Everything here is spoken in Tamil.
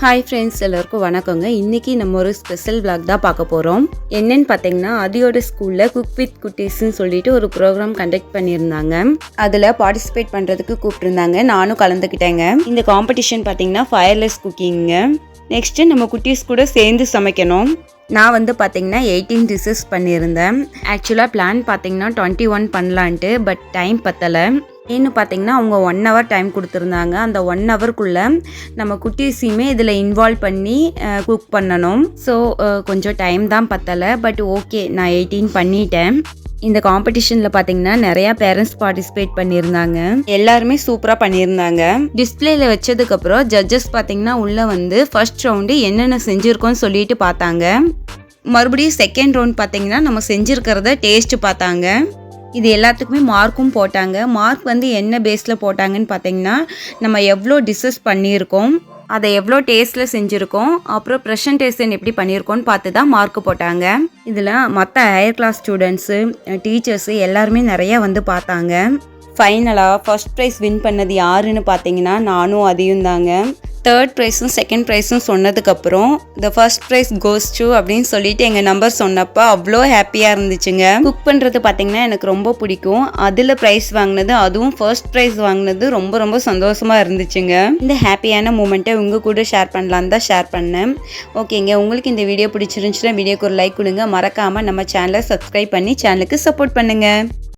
ஹாய் ஃப்ரெண்ட்ஸ், எல்லாருக்கும் வணக்கங்க. இன்றைக்கி நம்ம ஒரு ஸ்பெஷல் vlog தான் பார்க்க போகிறோம். என்னன்னு பார்த்தீங்கன்னா, அதியோட ஸ்கூலில் குக் வித் குட்டீஸ்ன்னு சொல்லிட்டு ஒரு ப்ரோக்ராம் கண்டக்ட் பண்ணியிருந்தாங்க. அதில் பார்ட்டிசிபேட் பண்ணுறதுக்கு கூப்பிட்டுருந்தாங்க. நானும் கலந்துக்கிட்டேங்க. இந்த காம்படிஷன் பார்த்தீங்கன்னா ஃபயர்லெஸ் குக்கிங்க. நெக்ஸ்ட்டு நம்ம குட்டீஸ் கூட சேர்ந்து சமைக்கணும். நான் வந்து பார்த்தீங்கன்னா 18 டிஷ்ஷஸ் பண்ணியிருந்தேன். ஆக்சுவலாக பிளான் பார்த்தீங்கன்னா 21 பண்ணலான்ட்டு, பட் டைம் பத்தலை. ஏன்னு பார்த்தீங்கன்னா அவங்க 1 hour டைம் கொடுத்துருந்தாங்க. அந்த 1 hourக்குள்ளே நம்ம குட்டீஸையுமே இதில் இன்வால்வ் பண்ணி குக் பண்ணணும். ஸோ கொஞ்சம் டைம் தான் பத்தலை, பட் ஓகே, நான் 18 பண்ணிட்டேன். இந்த காம்படிஷனில் பார்த்தீங்கன்னா நிறையா பேரண்ட்ஸ் பார்ட்டிசிபேட் பண்ணியிருந்தாங்க. எல்லாருமே சூப்பராக பண்ணியிருந்தாங்க. டிஸ்பிளேல வச்சதுக்கப்புறம் ஜட்ஜஸ் பார்த்தீங்கன்னா உள்ளே வந்து ஃபர்ஸ்ட் ரவுண்டு என்னென்ன செஞ்சுருக்கோன்னு சொல்லிட்டு பார்த்தாங்க. மறுபடியும் செகண்ட் ரவுண்ட் பார்த்தீங்கன்னா நம்ம செஞ்சுருக்கிறத டேஸ்ட்டு பார்த்தாங்க. இது எல்லாத்துக்குமே மார்க்கும் போட்டாங்க. மார்க் வந்து என்ன பேஸில் போட்டாங்கன்னு பார்த்தீங்கன்னா, நம்ம எவ்வளோ டிஷ்ஷஸ் பண்ணியிருக்கோம், அதை எவ்வளோ டேஸ்ட்டில் செஞ்சுருக்கோம், அப்புறம் ப்ரெசன்டேஷன் எப்படி பண்ணியிருக்கோன்னு பார்த்து தான் மார்க்கு போட்டாங்க. இதில் மற்ற ஹையர் கிளாஸ் ஸ்டூடெண்ட்ஸு, டீச்சர்ஸு எல்லாருமே நிறையா வந்து பார்த்தாங்க. ஃபைனலாக ஃபர்ஸ்ட் ப்ரைஸ் வின் பண்ணது யாருன்னு பார்த்தீங்கன்னா நானும் அதையும் தாங்க. தேர்ட் ப்ரைஸும் செகண்ட் ப்ரைஸும் சொன்னதுக்கப்புறம் the first prize goes to அப்படின்னு சொல்லிட்டு எங்கள் நம்பர் சொன்னப்போ அவ்வளோ ஹாப்பியாக இருந்துச்சுங்க. குக் பண்ணுறது பார்த்தீங்கன்னா எனக்கு ரொம்ப பிடிக்கும். அதில் ப்ரைஸ் வாங்கினது, அதுவும் ஃபர்ஸ்ட் ப்ரைஸ் வாங்கினது ரொம்ப ரொம்ப சந்தோஷமாக இருந்துச்சுங்க. இந்த ஹாப்பியான மூமெண்ட்டை உங்கள் கூட ஷேர் பண்ணலான்னு தான் ஷேர் பண்ணேன். ஓகேங்க, உங்களுக்கு இந்த வீடியோ பிடிச்சிருந்துச்சுன்னா வீடியோக்கு ஒரு லைக் கொடுங்க. மறக்காமல் நம்ம சேனலை சப்ஸ்கிரைப் பண்ணி சேனலுக்கு சப்போர்ட் பண்ணுங்கள்.